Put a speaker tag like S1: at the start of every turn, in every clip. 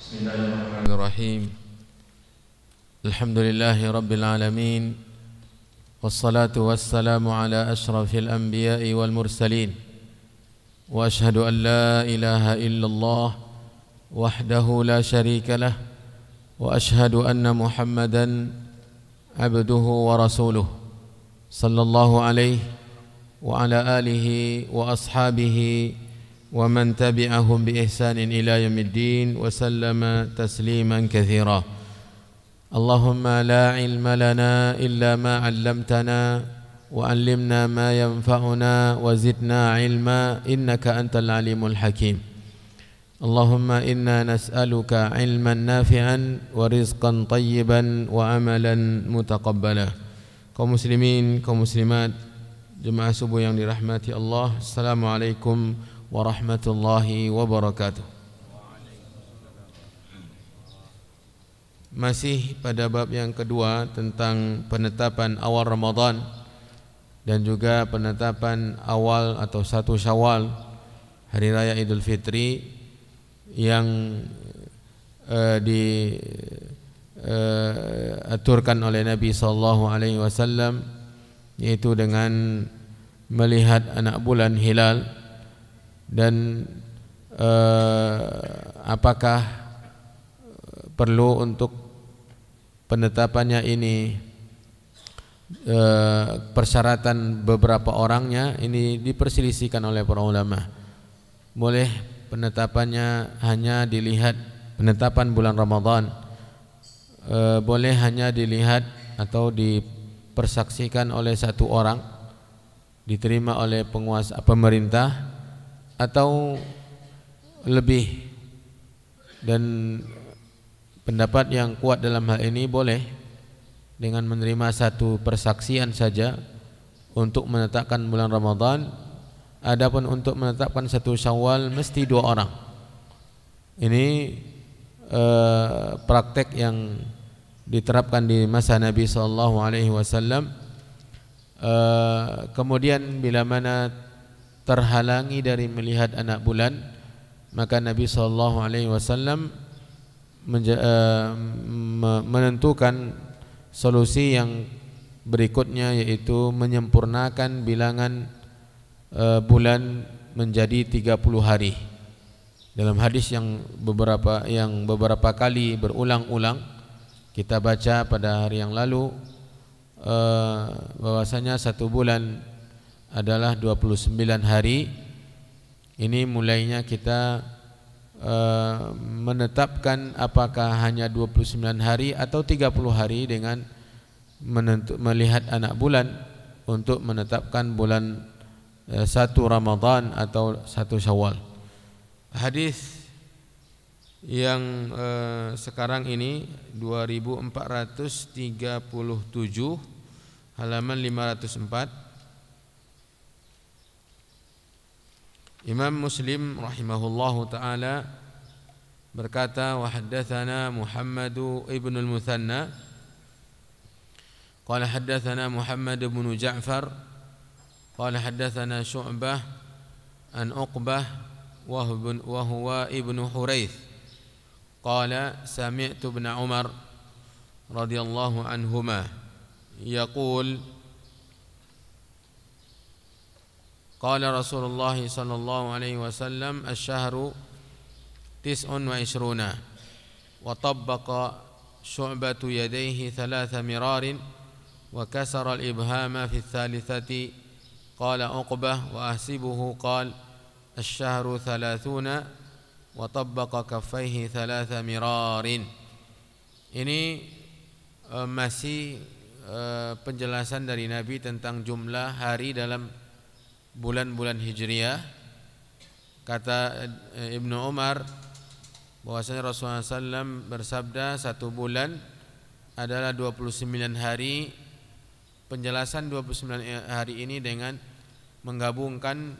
S1: Bismillahirrahmanirrahim. Alhamdulillahi rabbil alamin. Wassalatu wassalamu ala ashrafil anbiya'i wal mursalin. Wa ashhadu an la ilaha illallah wahdahu la syarika lah. Wa ashhadu anna Muhammadan abduhu wa rasuluh. Sallallahu alaihi wa ala alihi wa ashabihi wa man tabi'ahum bi ihsanin ila yaumiddin wa sallama tasliman katsira. Allahumma la ilma lana illa ma 'allamtana wa 'allimna ma yanfa'una wa zidna 'ilma innaka antal alimul hakim. Allahumma inna nas'aluka 'ilman nafi'an wa rizqan tayyiban wa amalan mutaqabbala. Kaum muslimin, kaum muslimat, jemaah subuh yang dirahmati Allah, assalamualaikum warahmatullahi wabarakatuh. Masih pada bab yang kedua tentang penetapan awal Ramadan dan juga penetapan awal atau 1 Syawal, hari raya Idul Fitri yang diaturkan oleh Nabi sallallahu alaihi wasallam, yaitu dengan melihat anak bulan hilal. Dan apakah perlu untuk penetapannya ini persyaratan beberapa orangnya, ini diperselisihkan oleh para ulama. Boleh penetapannya hanya dilihat penetapan bulan Ramadan, boleh hanya dilihat atau dipersaksikan oleh 1 orang, diterima oleh penguasa pemerintah, atau lebih. Dan pendapat yang kuat dalam hal ini boleh dengan menerima 1 persaksian saja untuk menetapkan bulan Ramadan. Adapun untuk menetapkan 1 Syawal mesti 2 orang. Ini praktek yang diterapkan di masa Nabi SAW. Kemudian bila mana terhalangi dari melihat anak bulan, maka Nabi SAW menentukan solusi yang berikutnya, yaitu menyempurnakan bilangan bulan menjadi 30 hari. Dalam hadis yang beberapa kali berulang-ulang kita baca pada hari yang lalu, bahwasanya 1 bulan adalah 29 hari. Ini mulainya kita menetapkan apakah hanya 29 hari atau 30 hari dengan melihat anak bulan untuk menetapkan bulan 1 Ramadan atau 1 Syawal. Hadis yang sekarang ini 2437 halaman 504. Imam Muslim rahimahullahu ta'ala berkata, wa haddatsana Muhammad ibn al-Muthanna qala haddatsana Muhammad ibn Ja'far qala haddatsana Syu'bah an Uqbah wa huwa ibn Hurayth qala sami'tu ibn Umar radhiyallahu anhuma yaqul qala Rasulullah sallallahu alaihi wasallam asy-syahru 29 wa tabbaqa Syu'batu yadayhi 3 mirarin wa kasara al-ibhama fi ats-tsalitsati qala Uqbah wa ahsibuhu qala asy-syahru 30 wa tabbaqa kaffaihi 3 mirarin. Ini masih penjelasan dari Nabi tentang jumlah hari dalam bulan-bulan Hijriah. Kata Ibnu Umar bahwasanya Rasulullah SAW bersabda 1 bulan adalah 29 hari. Penjelasan 29 hari ini dengan menggabungkan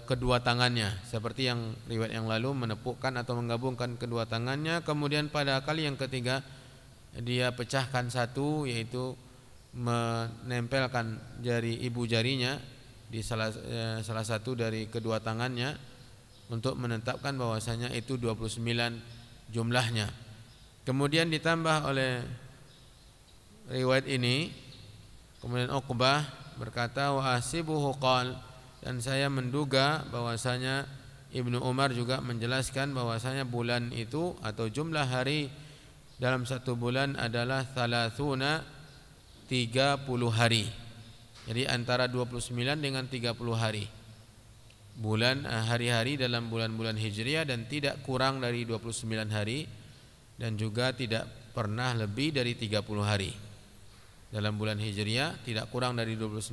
S1: kedua tangannya, seperti yang riwayat yang lalu, menepukkan atau menggabungkan kedua tangannya. Kemudian pada kali yang ketiga dia pecahkan 1, yaitu menempelkan jari ibu jarinya di salah satu dari kedua tangannya untuk menetapkan bahwasanya itu 29 jumlahnya. Kemudian ditambah oleh riwayat ini, kemudian Uqbah berkata wa ahsibuhu qal, dan saya menduga bahwasanya Ibnu Umar juga menjelaskan bahwasanya bulan itu atau jumlah hari dalam satu bulan adalah 30 hari. Jadi antara 29 dengan 30 hari. Bulan hari-hari dalam bulan-bulan Hijriah dan tidak kurang dari 29 hari dan juga tidak pernah lebih dari 30 hari. Dalam bulan Hijriah tidak kurang dari 29,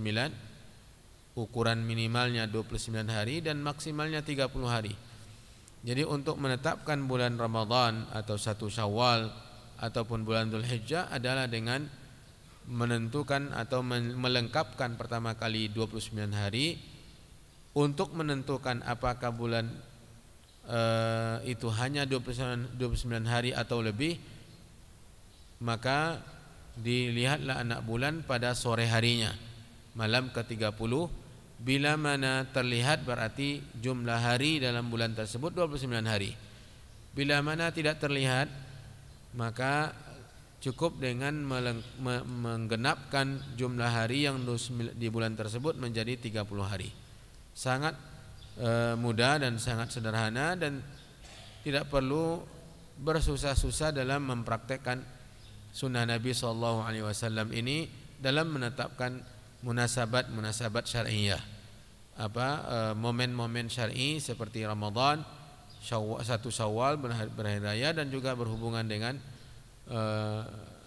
S1: ukuran minimalnya 29 hari dan maksimalnya 30 hari. Jadi untuk menetapkan bulan Ramadan atau 1 Syawal ataupun bulan Dzulhijjah adalah dengan menentukan atau melengkapkan pertama kali 29 hari. Untuk menentukan apakah bulan itu hanya 29 hari atau lebih, maka dilihatlah anak bulan pada sore harinya, malam ke-30. Bila mana terlihat berarti jumlah hari dalam bulan tersebut 29 hari. Bila mana tidak terlihat, maka cukup dengan menggenapkan jumlah hari yang di bulan tersebut menjadi 30 hari. Sangat mudah dan sangat sederhana dan tidak perlu bersusah-susah dalam mempraktekkan sunnah Nabi SAW ini dalam menetapkan munasabat syar'iyah. Momen-momen syar'i seperti Ramadan, 1 Syawal berhari raya dan juga berhubungan dengan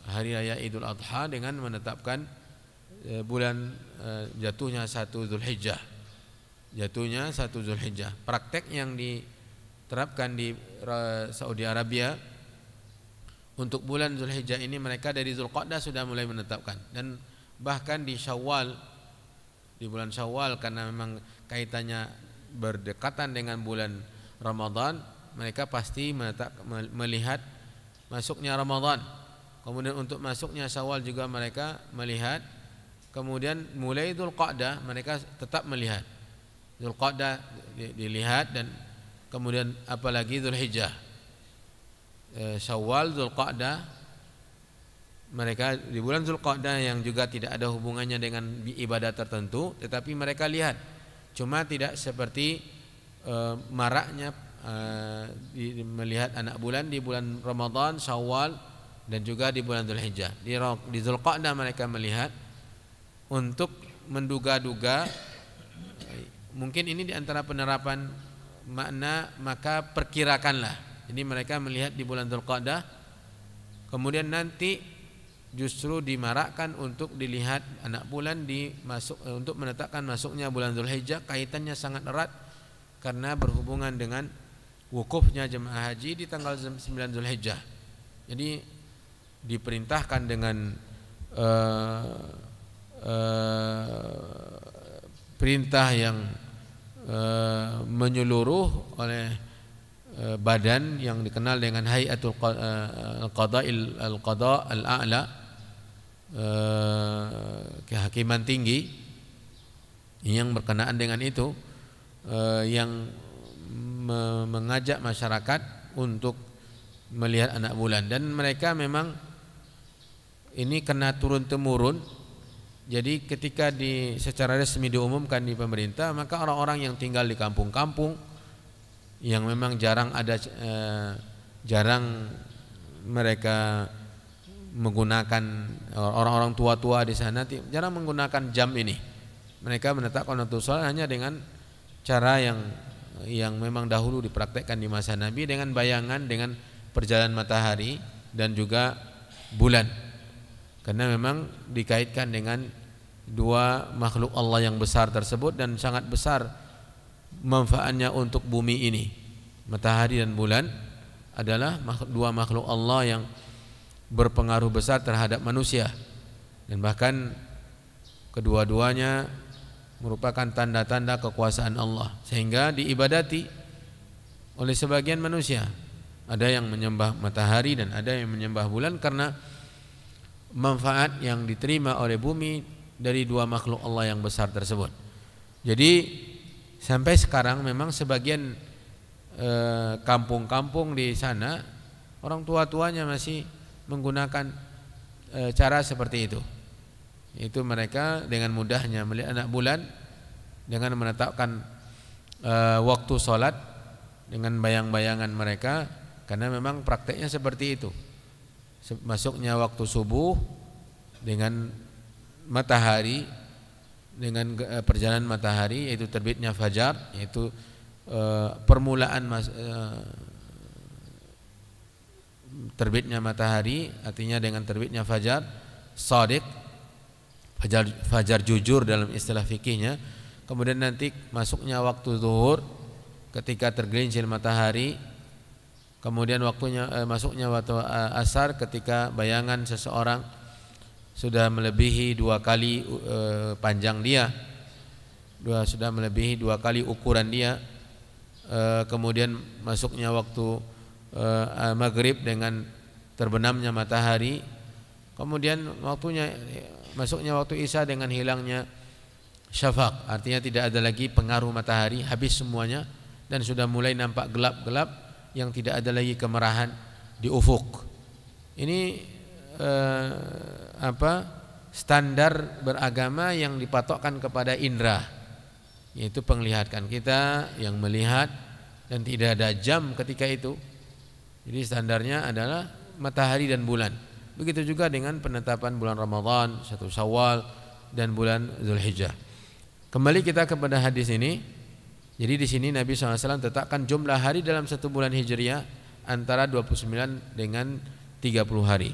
S1: hari raya Idul Adha dengan menetapkan bulan jatuhnya 1 Dzulhijjah. Jatuhnya 1 Dzulhijjah. Praktek yang diterapkan di Saudi Arabia untuk bulan Dzulhijjah ini, mereka dari Dzulqa'dah sudah mulai menetapkan, dan bahkan di Syawal, di bulan Syawal karena memang kaitannya berdekatan dengan bulan Ramadan, mereka pasti melihat masuknya Ramadan. Kemudian untuk masuknya Syawal juga mereka melihat. Kemudian mulai Dzulqa'dah mereka tetap melihat. Dzulqa'dah dilihat, dan kemudian apalagi Dzulhijjah. Syawal, Dzulqa'dah, mereka di bulan Dzulqa'dah yang juga tidak ada hubungannya dengan ibadah tertentu, tetapi mereka lihat. Cuma tidak seperti maraknya melihat anak bulan di bulan Ramadan, Syawal dan juga di bulan Dzulhijjah. Di Dzulqa'dah mereka melihat untuk menduga-duga. Mungkin ini di antara penerapan makna maka perkirakanlah. Jadi mereka melihat di bulan Dzulqa'dah, kemudian nanti justru dimarakkan untuk dilihat anak bulan untuk menetapkan masuknya bulan Dzulhijjah. Kaitannya sangat erat karena berhubungan dengan wukufnya jemaah haji di tanggal 9 Dzulhijjah. Jadi diperintahkan dengan perintah yang menyeluruh oleh badan yang dikenal dengan Hayatul Qada al-A'la, kehakiman tinggi yang berkenaan dengan itu, yang mengajak masyarakat untuk melihat anak bulan. Dan mereka memang ini kena turun-temurun. Jadi ketika secara resmi diumumkan di pemerintah, maka orang-orang yang tinggal di kampung-kampung yang memang jarang mereka menggunakan, orang-orang tua-tua di sana jarang menggunakan jam ini. Mereka menetapkan waktu sholat hanya dengan cara yang memang dahulu dipraktekkan di masa Nabi, dengan bayangan, dengan perjalanan matahari dan juga bulan. Karena memang dikaitkan dengan dua makhluk Allah yang besar tersebut, dan sangat besar manfaatnya untuk bumi ini. Matahari dan bulan adalah dua makhluk Allah yang berpengaruh besar terhadap manusia, dan bahkan kedua-duanya merupakan tanda-tanda kekuasaan Allah, sehingga diibadati oleh sebagian manusia. Ada yang menyembah matahari dan ada yang menyembah bulan karena manfaat yang diterima oleh bumi dari dua makhluk Allah yang besar tersebut. Jadi sampai sekarang memang sebagian kampung-kampung di sana Orang tua-tuanya masih menggunakan cara seperti itu. Itu mereka dengan mudahnya melihat anak bulan dengan menetapkan waktu sholat dengan bayang-bayangan mereka, karena memang prakteknya seperti itu. Masuknya waktu subuh dengan matahari, dengan perjalanan matahari, yaitu terbitnya fajar, yaitu permulaan terbitnya matahari, artinya dengan terbitnya fajar shadiq, fajar jujur dalam istilah fikihnya. Kemudian nanti masuknya waktu zuhur ketika tergelincir matahari. Kemudian masuknya waktu asar ketika bayangan seseorang sudah melebihi 2 kali panjang dia, sudah melebihi 2 kali ukuran dia. Kemudian masuknya waktu maghrib dengan terbenamnya matahari. Kemudian masuknya waktu isya dengan hilangnya syafaq, artinya tidak ada lagi pengaruh matahari, habis semuanya dan sudah mulai nampak gelap-gelap yang tidak ada lagi kemerahan di ufuk. Ini standar beragama yang dipatokkan kepada indera, yaitu penglihatan kita yang melihat dan tidak ada jam ketika itu. Jadi standarnya adalah matahari dan bulan. Begitu juga dengan penetapan bulan Ramadan, 1 Syawal dan bulan Zulhijjah. Kembali kita kepada hadis ini. Jadi di sini Nabi SAW tetapkan jumlah hari dalam 1 bulan Hijriah antara 29 dengan 30 hari.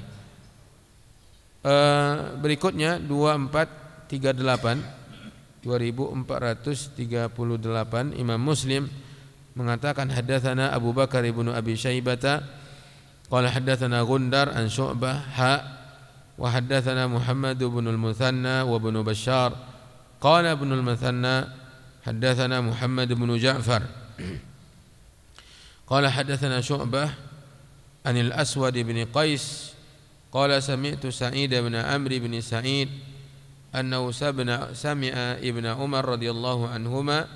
S1: Berikutnya 2438 Imam Muslim mengatakan haddatsana Abu Bakar ibnu Abi Syaibah qala haddatsana Gundar an Syu'bah wa haddatsana Muhammad ibn al-Muthanna wa ibn Bashar qala ibn al-Muthanna haddatsana Muhammad ibn Ja'far qala haddatsana Syu'bah an al-Aswad ibn Qais qala sami'tu Sa'id ibn Amr ibn Sa'id annahu sami'a ibn Umar radhiyallahu anhuma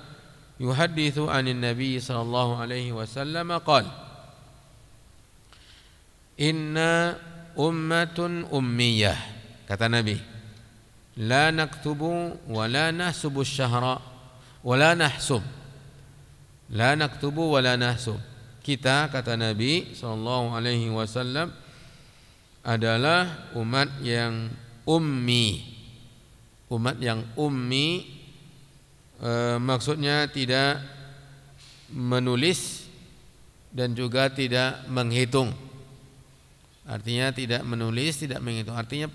S1: yuhaddithu 'anil nabiy sallallahu alaihi wasallam qala inna ummatun ummiyah, kata Nabi, la naktubu wa la nahsubu syahra wa la nahsub, la naktubu wa la nahsub. Kita, kata Nabi sallallahu alaihi wasallam, adalah umat yang ummi. Umat yang ummi maksudnya tidak menulis dan juga tidak menghitung. Artinya tidak menulis, tidak menghitung. Artinya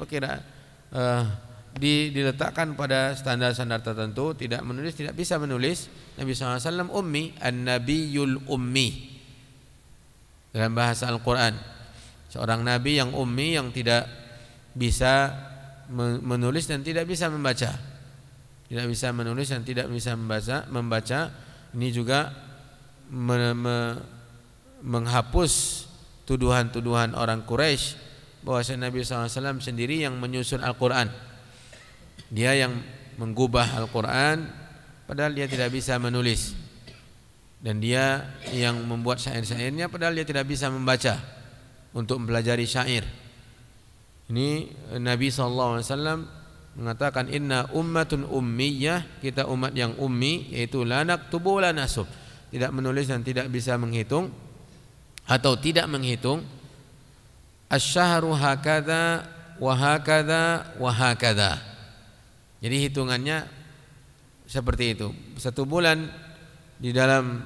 S1: diletakkan pada standar-standar tertentu, tidak menulis, tidak bisa menulis. Nabi SAW ummi, an-nabiyul ummi dalam bahasa Al-Quran. Seorang nabi yang ummi, yang tidak bisa menulis dan tidak bisa membaca. Tidak bisa menulis dan tidak bisa membaca. Ini juga menghapus tuduhan-tuduhan orang Quraisy bahwa Nabi SAW sendiri yang menyusun Al-Quran. Dia yang menggubah Al-Quran padahal dia tidak bisa menulis, dan dia yang membuat syair-syairnya padahal dia tidak bisa membaca untuk mempelajari syair. Ini Nabi SAW mengatakan inna ummatun ummiyah, kita umat yang ummi, yaitu la naktubu la nasub, tidak menulis dan tidak bisa menghitung atau tidak menghitung. Asy-syahru hakadza wa hakadza wa hakadza. Jadi hitungannya seperti itu. 1 bulan di dalam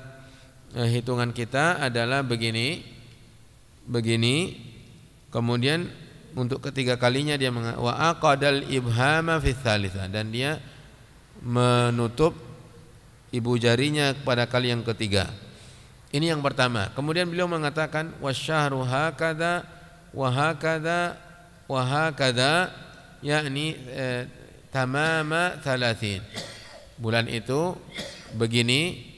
S1: hitungan kita adalah begini, kemudian untuk ketiga kalinya dia wa aqadal ibhama fi tsalitsa, dan dia menutup ibu jarinya pada kali yang ketiga. Ini yang pertama. Kemudian beliau mengatakan wasyahru hakadza wa hakadza wa hakadza, yakni tamama 30. Bulan itu begini.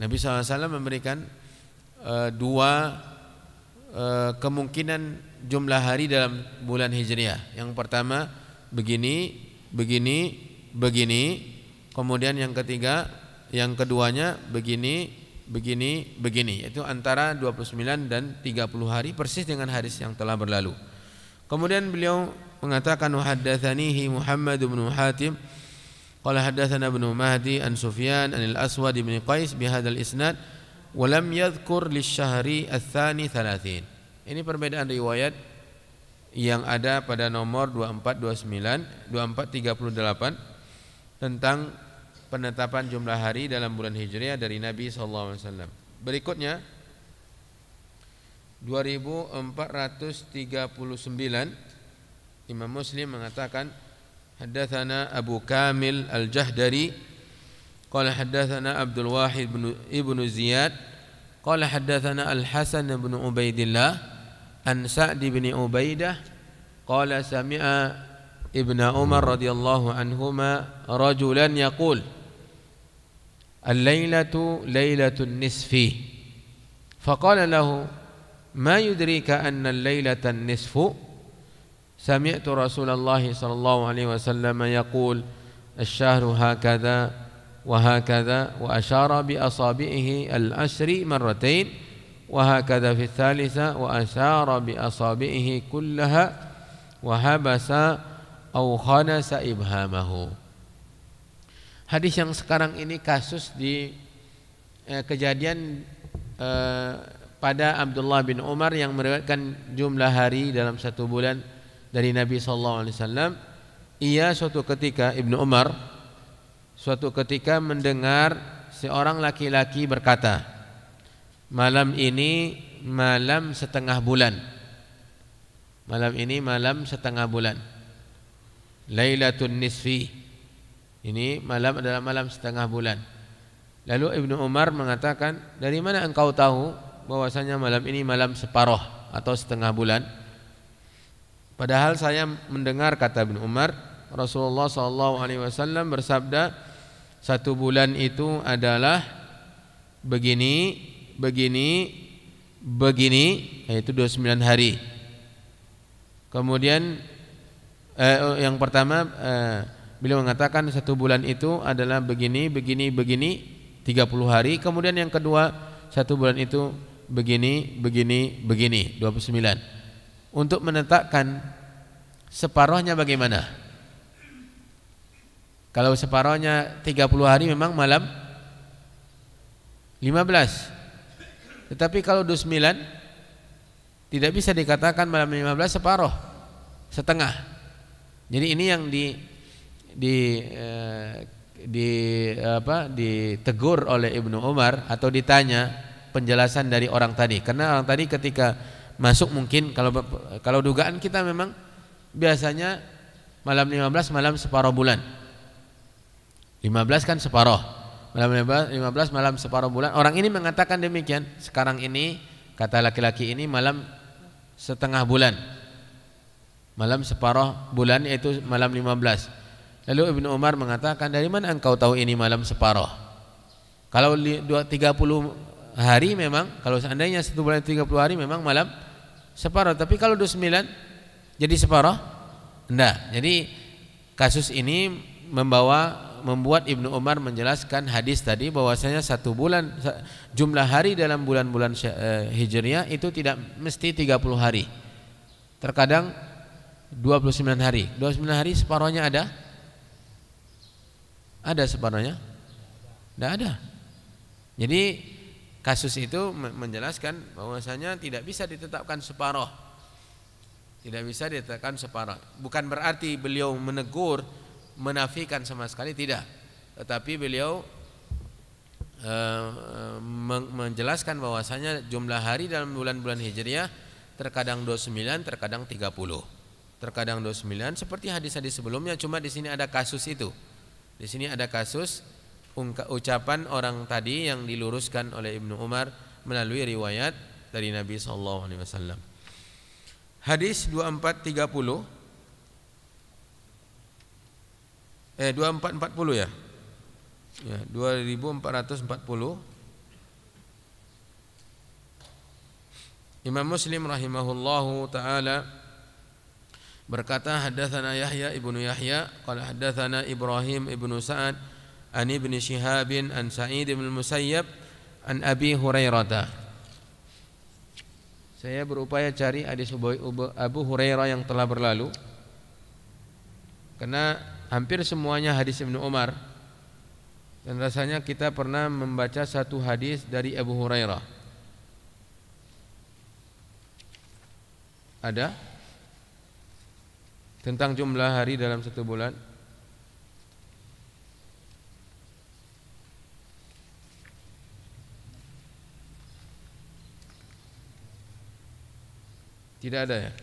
S1: Nabi SAW memberikan 2 kemungkinan jumlah hari dalam bulan Hijriah. Yang pertama begini. Kemudian yang keduanya begini. begini, yaitu antara 29 dan 30 hari persis dengan hadis yang telah berlalu. Kemudian beliau mengatakan haddatsanihi Muhammad bin Hatim qala haddatsana Ibnu Mahdi an Sufyan an al-Aswad bin Qais bihadzal isnad wa lam yadhkur lisyahri ats-tsani 30. Ini perbedaan riwayat yang ada pada nomor 2429 2438 tentang penetapan jumlah hari dalam bulan Hijriah dari Nabi sallallahu alaihi wasallam. Berikutnya 2439 Imam Muslim mengatakan haddatsana Abu Kamil Al-Jahdari qala haddatsana Abdul Wahid ibnu Ziyad qala haddatsana Al-Hasan ibn Ubaidillah an Sa'd bin Ubaidah qala sami'a Ibnu Umar radhiyallahu anhuma rajulan yaqul al-lailatu lailatun nisfi faqala lahu ma yudrika anna al-lailatan nisfu sami'tu Rasulullah sallallahu alaihi wasallam yaqul asy-syahru hakadha wa hakadha wa asyara bi asabihi al-ashri marratain wa hakadha fi ats-tsalitsa wa asyara bi asabihi kullaha wa habasa au khanasa ibhamahu. Hadis yang sekarang ini kasus di kejadian pada Abdullah bin Umar yang meriwayatkan jumlah hari dalam satu bulan dari Nabi sallallahu alaihi wasallam. Ia suatu ketika Ibnu Umar suatu ketika mendengar seorang laki-laki berkata, malam ini malam setengah bulan. Malam ini malam setengah bulan. Lailatun nisfi. Ini malam adalah malam setengah bulan. Lalu Ibnu Umar mengatakan, dari mana engkau tahu bahwasanya malam ini malam separuh atau setengah bulan? Padahal saya mendengar, kata Ibnu Umar, Rasulullah SAW bersabda, satu bulan itu adalah begini, yaitu 29 hari. Kemudian yang pertama beliau mengatakan satu bulan itu adalah begini 30 hari. Kemudian yang kedua satu bulan itu begini 29. Untuk menetapkan separuhnya bagaimana? Kalau separuhnya 30 hari memang malam 15. Tetapi kalau 29 tidak bisa dikatakan malam 15 separuh, setengah. Jadi ini yang ditegur oleh Ibnu Umar atau ditanya penjelasan dari orang tadi. Karena orang tadi ketika masuk mungkin kalau dugaan kita memang biasanya malam 15 malam separuh bulan. 15 kan separuh. Malam 15 malam separuh bulan. Orang ini mengatakan demikian. Sekarang ini kata laki-laki ini malam setengah bulan. Malam separuh bulan yaitu malam 15. Lalu Ibnu Umar mengatakan, dari mana engkau tahu ini malam separuh? Kalau 30 hari memang, kalau seandainya satu bulan 30 hari memang malam separuh. Tapi kalau 29 jadi separuh? Enggak. Jadi kasus ini membuat Ibnu Umar menjelaskan hadis tadi bahwasanya satu bulan jumlah hari dalam bulan-bulan Hijriah itu tidak mesti 30 hari. Terkadang 29 hari. 29 hari separuhnya ada? Ada separuhnya? Tidak ada. Jadi kasus itu menjelaskan bahwasanya tidak bisa ditetapkan separuh. Tidak bisa ditetapkan separuh. Bukan berarti beliau menegur, menafikan sama sekali, tidak. Tetapi beliau menjelaskan bahwasanya jumlah hari dalam bulan-bulan Hijriah terkadang 29, terkadang 30. Terkadang 29 seperti hadis-hadis sebelumnya, cuma di sini ada kasus itu. Di sini ada kasus ucapan orang tadi yang diluruskan oleh Ibnu Umar melalui riwayat dari Nabi sallallahu alaihi wasallam. Hadis 2440 2440 ya. Ya, 2440. Imam Muslim rahimahullahu taala berkata, haddatsana Yahya ibnu Yahya qala haddatsana Ibrahim ibnu Sa'ad an ibni Shihab an Sa'id bin Musayyab an Abi Hurairah. Saya berupaya cari hadis Abu Hurairah yang telah berlalu, karena hampir semuanya hadis Ibnu Umar, dan rasanya kita pernah membaca satu hadis dari Abu Hurairah. Ada tentang jumlah hari dalam satu bulan? Tidak ada ya?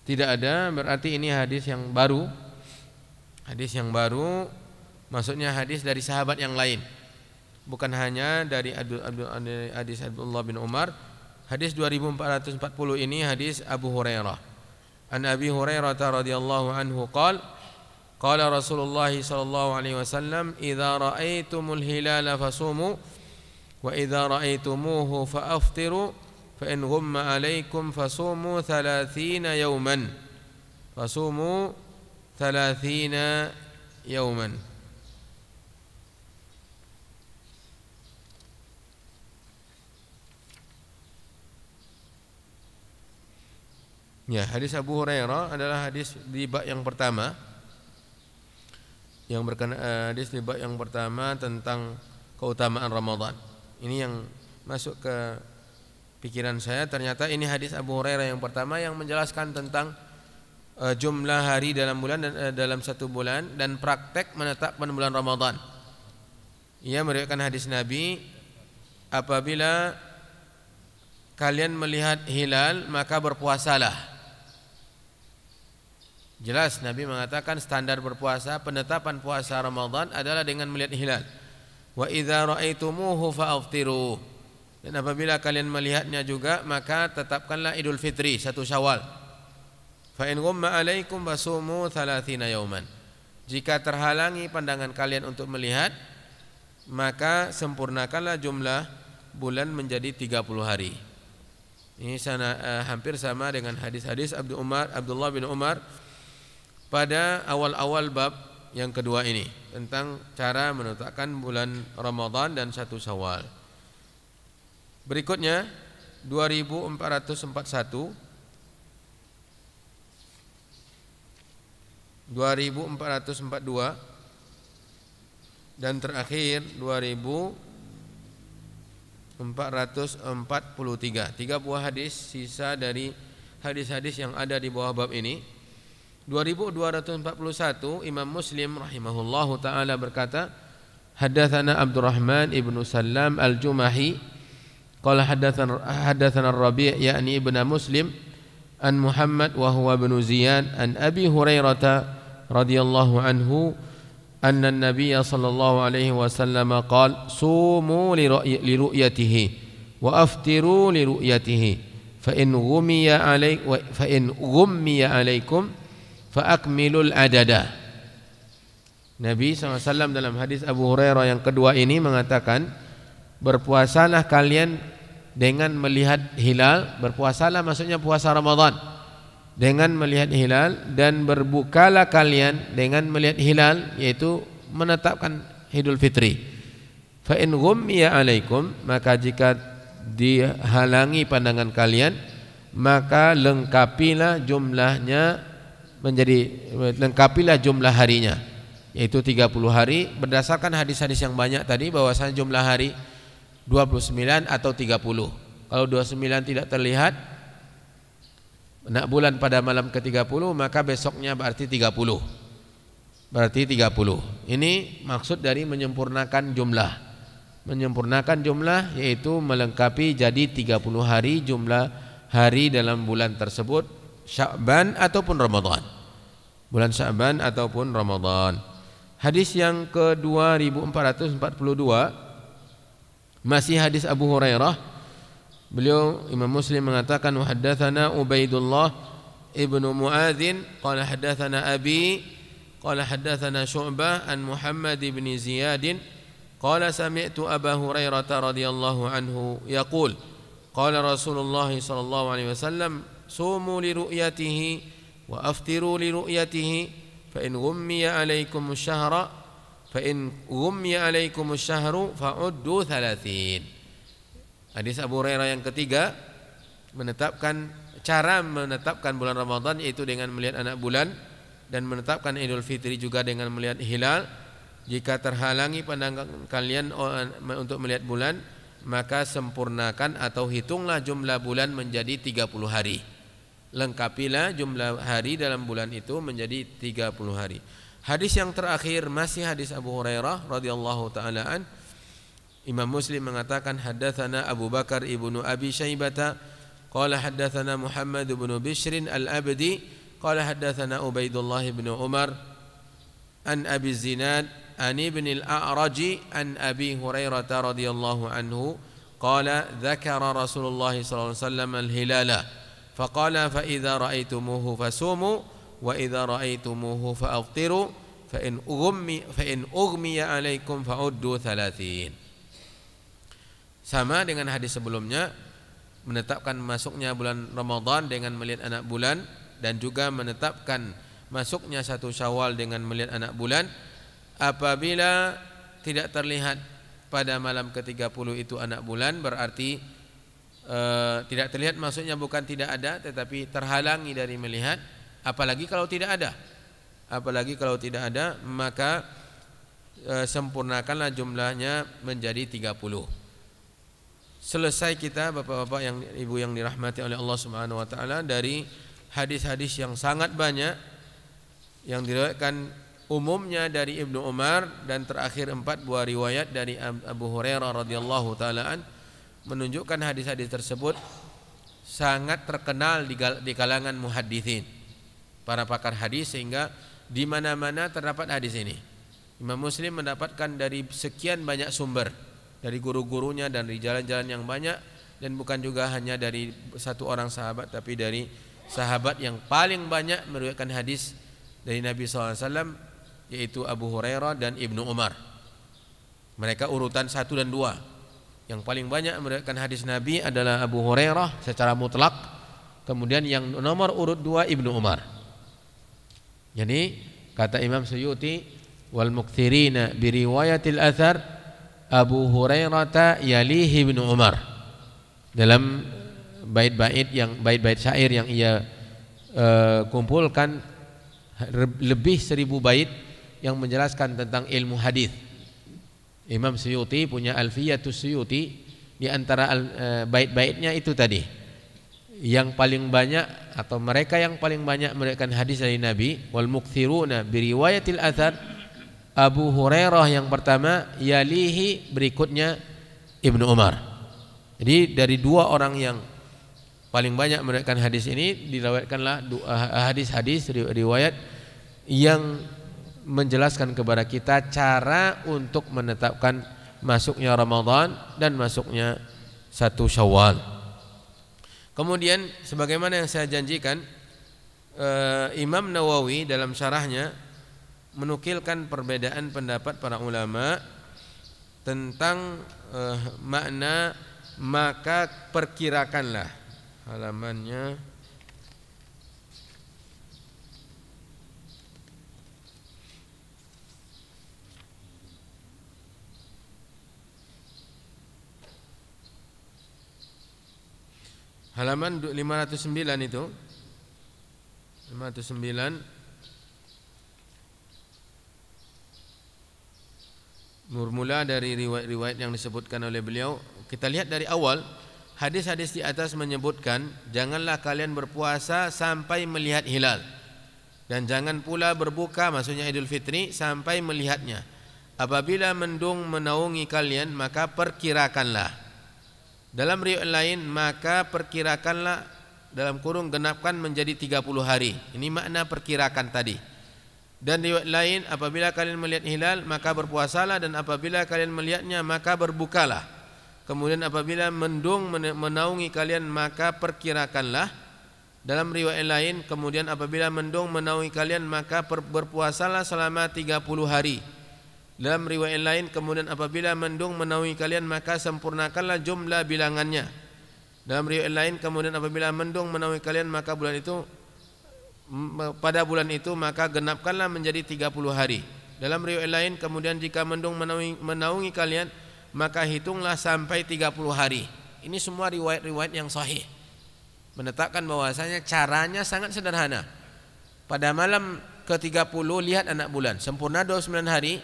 S1: Tidak ada, berarti ini hadis yang baru. Hadis yang baru maksudnya hadis dari sahabat yang lain, bukan hanya dari hadis Abdullah bin Umar. Hadis 2440 ini hadis Abu Hurairah. An Abi Hurairah radhiyallahu anhu qala qala Rasulullah sallallahu alaihi wasallam idza ra'aitumul hilala fasumu wa idza ra'aitumuhu fa'aftiru fa in ghumma 'alaikum fasumu 30 yawman fasumu 30 yawman. Ya, hadis Abu Hurairah adalah hadis di bab yang pertama, yang hadis di bab yang pertama tentang keutamaan Ramadan. Ini yang masuk ke pikiran saya, ternyata ini hadis Abu Hurairah yang pertama yang menjelaskan tentang jumlah hari dalam bulan dan dalam satu bulan dan praktek menetapkan bulan Ramadan. Ia meriwayatkan hadis Nabi, apabila kalian melihat hilal maka berpuasalah. Jelas Nabi mengatakan standar berpuasa, penetapan puasa Ramadan adalah dengan melihat hilal. Wa idza ra'aitumuhu fa'aftiru. Dan apabila kalian melihatnya juga maka tetapkanlah Idul Fitri 1 Syawal. Fa in ghumma 'alaikum fasumu 30 yauman. Jika terhalangi pandangan kalian untuk melihat, maka sempurnakanlah jumlah bulan menjadi 30 hari. Ini hampir sama dengan hadis-hadis Abdullah bin Umar pada awal-awal bab yang kedua ini tentang cara menetapkan bulan Ramadan dan 1 Syawal. Berikutnya 2441, 2442 dan terakhir 2443. 3 buah hadis sisa dari hadis-hadis yang ada di bawah bab ini. 2241 Imam Muslim rahimahullahu taala berkata, haddatsana Abdurrahman ibnu Sallam al-Jumahi qala haddatsana Ar-Rabi' yakni ibnu Muslim an Muhammad wa huwa ibnu Ziyad an Abi Hurairah radhiyallahu anhu anna an-nabiy sallallahu alaihi wasallam qala sumu li ru'yatihi wa aftiru li ru'yatihi fa in ghumiya alaikum fa'akmilul adada. Nabi SAW dalam hadis Abu Hurairah yang kedua ini mengatakan, berpuasalah kalian dengan melihat hilal. Berpuasalah maksudnya puasa Ramadan dengan melihat hilal, dan berbukalah kalian dengan melihat hilal, yaitu menetapkan Idul Fitri. Fa in ghummiya alaikum, maka jika dihalangi pandangan kalian, maka lengkapilah jumlah harinya, yaitu 30 hari berdasarkan hadis-hadis yang banyak tadi, bahwasanya jumlah hari 29 atau 30. Kalau 29 tidak terlihat nak bulan pada malam ke-30, maka besoknya berarti 30. Berarti 30. Ini maksud dari menyempurnakan jumlah. Menyempurnakan jumlah yaitu melengkapi jadi 30 hari jumlah hari dalam bulan tersebut, Sya'ban ataupun Ramadan. Bulan Sya'ban ataupun Ramadan. Hadis yang ke-2442 masih hadis Abu Hurairah. Beliau Imam Muslim mengatakan, wa haddatsana Ubaidullah ibnu Muadzin qala haddatsana Abi qala haddatsana Syu'bah an Muhammad ibn Ziyad qala sami'tu Abu Hurairah radhiyallahu anhu yaqul qala Rasulullah sallallahu alaihi wasallam sumu li ru'yatihi wa aftiru li ru'yatihi fa in ghummiya alaikum syahra fa in ghummiya alaikumus syahru fa'uddu 30. Hadis Abu Hurairah yang ketiga cara menetapkan bulan Ramadan yaitu dengan melihat anak bulan, dan menetapkan Idul Fitri juga dengan melihat hilal. Jika terhalangi pandangan kalian untuk melihat bulan, maka sempurnakan atau hitunglah jumlah bulan menjadi 30 hari. Lengkapilah jumlah hari dalam bulan itu menjadi 30 hari. Hadis yang terakhir masih hadis Abu Hurairah radhiyallahu taala an. Imam Muslim mengatakan haddatsana Abu Bakar ibnu Abi Syaibah qala haddatsana Muhammad ibnu Bishr al-Abdi qala haddatsana Ubaidullah ibnu Umar an Abi Zinad an ibn al-A'raj an Abi Hurairah radhiyallahu anhu qala dzakara Rasulullah sallallahu alaihi wasallam al-hilala faqala fa idza ra'aitumuhu fasumu wa idza ra'aitumuhu fa'aftiru fa in ughmiya 'alaikum fa'uddu 30. Sama dengan hadis sebelumnya, menetapkan masuknya bulan Ramadan dengan melihat anak bulan, dan juga menetapkan masuknya 1 Syawal dengan melihat anak bulan. Apabila tidak terlihat pada malam ke-30 itu anak bulan, berarti tidak terlihat maksudnya bukan tidak ada, tetapi terhalangi dari melihat. Apalagi kalau tidak ada, maka sempurnakanlah jumlahnya menjadi 30. Selesai kita Bapak-bapak yang Ibu yang dirahmati oleh Allah Subhanahu wa taala dari hadis-hadis yang sangat banyak yang diriwayatkan umumnya dari Ibnu Umar, dan terakhir 4 buah riwayat dari Abu Hurairah radhiyallahu taala an, menunjukkan hadis-hadis tersebut sangat terkenal di kalangan muhadditsin, para pakar hadis, sehingga di mana-mana terdapat hadis ini. Imam Muslim mendapatkan dari sekian banyak sumber, dari guru-gurunya dan dari jalan-jalan yang banyak, dan bukan juga hanya dari 1 orang sahabat, tapi dari sahabat yang paling banyak meriwayatkan hadis dari Nabi SAW, yaitu Abu Hurairah dan Ibnu Umar. Mereka urutan 1 dan 2. Yang paling banyak meriwayatkan hadis Nabi adalah Abu Hurairah secara mutlak, kemudian yang nomor urut 2 Ibnu Umar. Jadi kata Imam Suyuti, wal mukthirina bi riwayatil athar Abu Hurairah yalihi Ibnu Umar. Dalam bait-bait syair yang ia kumpulkan lebih 1000 bait yang menjelaskan tentang ilmu hadis. Imam Suyuti punya Alfiyatus Suyuti, di antara bait-baitnya itu tadi. Yang paling banyak atau mereka yang paling banyak meriwayatkan hadis dari Nabi, wal mukthiruna bi riwayatil athar Abu Hurairah yang pertama, yalihi berikutnya Ibnu Umar. Jadi dari 2 orang yang paling banyak meriwayatkan hadis ini, diriwayatkanlah hadis-hadis riwayat yang menjelaskan kepada kita cara untuk menetapkan masuknya Ramadan dan masuknya 1 Syawal. Kemudian sebagaimana yang saya janjikan, Imam Nawawi dalam syarahnya menukilkan perbedaan pendapat para ulama tentang makna maka perkirakanlah. Halamannya halaman 509 itu. 509 bermula dari riwayat-riwayat yang disebutkan oleh beliau. Kita lihat dari awal, hadis-hadis di atas menyebutkan janganlah kalian berpuasa sampai melihat hilal, dan jangan pula berbuka, maksudnya Idul Fitri, sampai melihatnya. Apabila mendung menaungi kalian, maka perkirakanlah. Dalam riwayat lain, maka perkirakanlah dalam kurung genapkan menjadi 30 hari. Ini makna perkirakan tadi. Dan riwayat lain, apabila kalian melihat hilal maka berpuasalah, dan apabila kalian melihatnya maka berbukalah. Kemudian apabila mendung menaungi kalian maka perkirakanlah. Dalam riwayat lain, kemudian apabila mendung menaungi kalian maka berpuasalah selama 30 hari. Dalam riwayat lain, kemudian apabila mendung menaungi kalian maka sempurnakanlah jumlah bilangannya. Dalam riwayat lain, kemudian apabila mendung menaungi kalian maka pada bulan itu maka genapkanlah menjadi 30 hari. Dalam riwayat lain, kemudian jika mendung menaungi kalian, maka hitunglah sampai 30 hari. Ini semua riwayat-riwayat yang sahih, menetapkan bahwasanya caranya sangat sederhana. Pada malam ke-30 lihat anak bulan, sempurna 29 hari.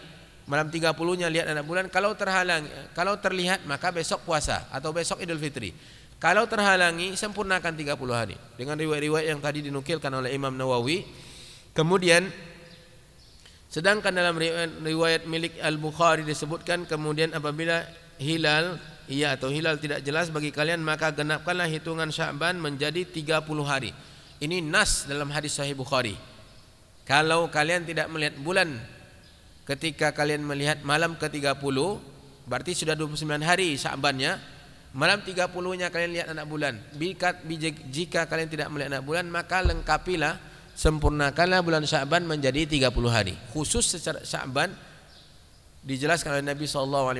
S1: Malam 30-nya lihat anak bulan. Kalau terlihat maka besok puasa atau besok Idul Fitri. Kalau terhalangi, sempurnakan 30 hari. Dengan riwayat-riwayat yang tadi dinukilkan oleh Imam Nawawi. Kemudian sedangkan dalam riwayat milik Al-Bukhari disebutkan, kemudian apabila hilal tidak jelas bagi kalian, maka genapkanlah hitungan Sya'ban menjadi 30 hari. Ini nas dalam hadis Sahih Bukhari. Kalau kalian tidak melihat bulan ketika kalian melihat malam ke-30, berarti sudah 29 hari Sya'bannya. Malam 30-nya kalian lihat anak bulan. Jika kalian tidak melihat anak bulan, maka lengkapilah, sempurnakanlah bulan Sya'ban menjadi 30 hari. Khusus secara Sya'ban dijelaskan oleh Nabi SAW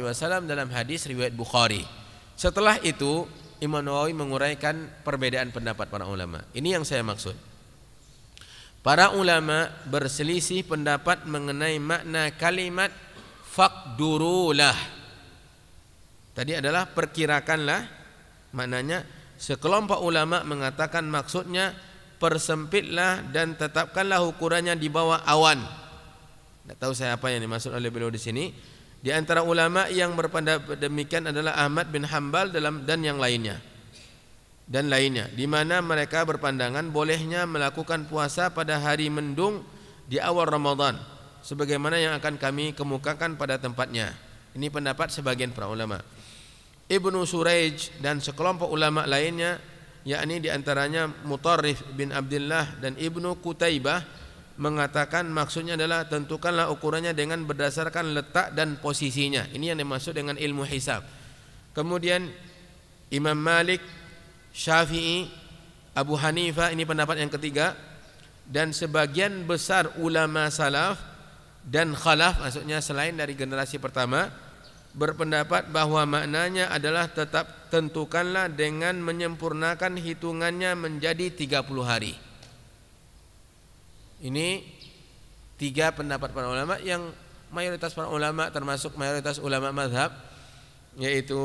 S1: dalam hadis riwayat Bukhari. Setelah itu Imam Nawawi menguraikan perbedaan pendapat para ulama. Ini yang saya maksud. Para ulama berselisih pendapat mengenai makna kalimat faqdurulah. Tadi adalah perkirakanlah, maknanya sekelompok ulama mengatakan maksudnya persempitlah dan tetapkanlah ukurannya di bawah awan. Tidak tahu saya apa yang dimaksud oleh beliau di sini. Di antara ulama yang berpendapat demikian adalah Ahmad bin Hanbal dan yang lainnya. Di mana mereka berpandangan bolehnya melakukan puasa pada hari mendung di awal Ramadan, sebagaimana yang akan kami kemukakan pada tempatnya. Ini pendapat sebagian para ulama. Ibnu Suraij dan sekelompok ulama lainnya, yakni diantaranya Mutarrif bin Abdullah dan Ibnu Qutaibah, mengatakan maksudnya adalah tentukanlah ukurannya dengan berdasarkan letak dan posisinya. Ini yang dimaksud dengan ilmu hisab. Kemudian Imam Malik, Syafi'i, Abu Hanifah, ini pendapat yang ketiga, dan sebagian besar ulama salaf dan khalaf, maksudnya selain dari generasi pertama, berpendapat bahwa maknanya adalah tetap tentukanlah dengan menyempurnakan hitungannya menjadi 30 hari. Ini tiga pendapat para ulama yang mayoritas para ulama, termasuk mayoritas ulama mazhab, yaitu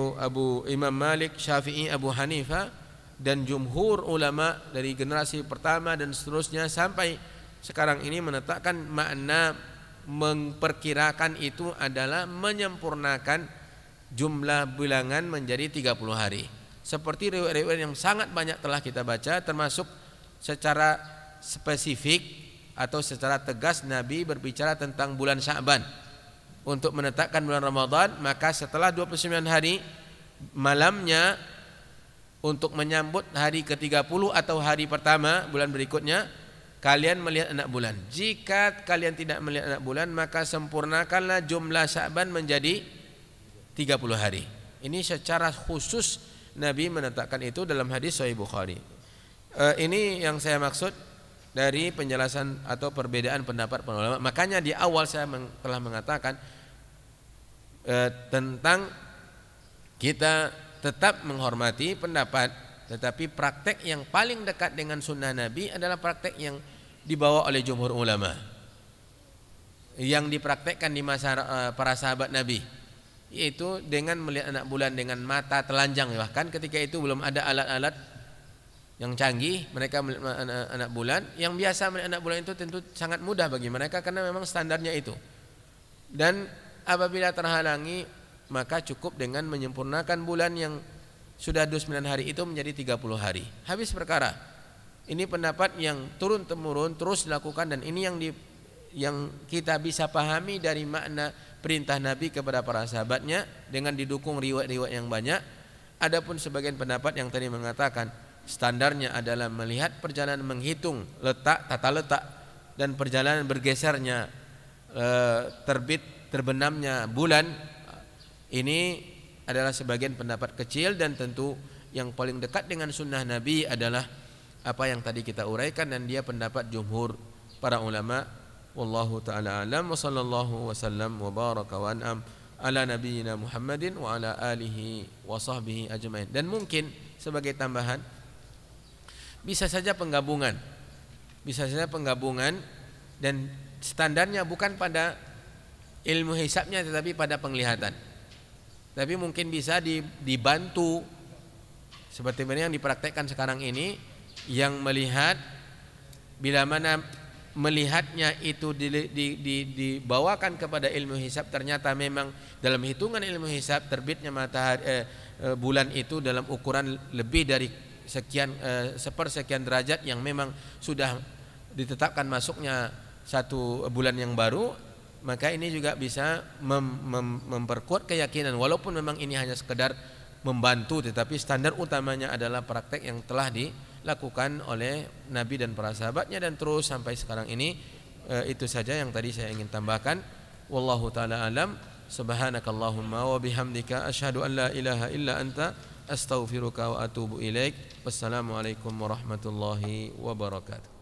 S1: Imam Malik, Syafi'i, Abu Hanifah, dan jumhur ulama dari generasi pertama dan seterusnya sampai sekarang ini menetapkan makna memperkirakan itu adalah menyempurnakan jumlah bilangan menjadi 30 hari. Seperti riwayat-riwayat yang sangat banyak telah kita baca, termasuk secara spesifik atau secara tegas Nabi berbicara tentang bulan Sya'ban. Untuk menetapkan bulan Ramadan, maka setelah 29 hari malamnya untuk menyambut hari ke-30 atau hari pertama bulan berikutnya, kalian melihat anak bulan. Jika kalian tidak melihat anak bulan, maka sempurnakanlah jumlah Sya'ban menjadi 30 hari. Ini secara khusus Nabi menetapkan itu dalam hadis Sahih Bukhari. Ini yang saya maksud dari penjelasan atau perbedaan pendapat para ulama. Makanya di awal saya telah mengatakan tentang kita tetap menghormati pendapat, tetapi praktek yang paling dekat dengan sunnah Nabi adalah praktek yang dibawa oleh jumhur ulama, yang dipraktekkan di masa para sahabat Nabi, yaitu dengan melihat anak bulan dengan mata telanjang. Bahkan ketika itu belum ada alat-alat yang canggih, mereka melihat anak bulan. Yang biasa melihat anak bulan itu tentu sangat mudah bagi mereka karena memang standarnya itu. Dan apabila terhalangi, maka cukup dengan menyempurnakan bulan yang sudah 29 hari itu menjadi 30 hari. Habis perkara. Ini pendapat yang turun-temurun terus dilakukan, dan ini yang kita bisa pahami dari makna perintah Nabi kepada para sahabatnya dengan didukung riwayat-riwayat yang banyak. Adapun sebagian pendapat yang tadi mengatakan standarnya adalah melihat perjalanan, menghitung letak, tata letak, dan perjalanan bergesernya terbit terbenamnya bulan. Ini adalah sebagian pendapat kecil, dan tentu yang paling dekat dengan sunnah Nabi adalah apa yang tadi kita uraikan, dan dia pendapat jumhur para ulama. Wallahu ta'ala alam, wa sallallahu wasallam wa baraka wa an'am ala nabiyyina Muhammadin wa ala alihi wa sahbihi ajmain. Dan mungkin sebagai tambahan, bisa saja penggabungan, dan standarnya bukan pada
S2: ilmu hisabnya tetapi pada penglihatan. Tapi mungkin bisa dibantu seperti yang dipraktekkan sekarang ini, yang melihat bila mana melihatnya itu dibawakan kepada ilmu hisab, ternyata memang dalam hitungan ilmu hisab terbitnya matahari bulan itu dalam ukuran lebih dari sekian sepersekian derajat yang memang sudah ditetapkan masuknya satu bulan yang baru, maka ini juga bisa memperkuat keyakinan walaupun memang ini hanya sekedar membantu, tetapi standar utamanya adalah praktek yang telah dilakukan oleh Nabi dan para sahabatnya dan terus sampai sekarang ini. Itu saja yang tadi saya ingin tambahkan. Wallahu taala alam. Subhanakallahumma wa bihamdika asyhadu an la ilaha illa anta astaghfiruka wa atubu ilaik. Wassalamualaikum warahmatullahi wabarakatuh.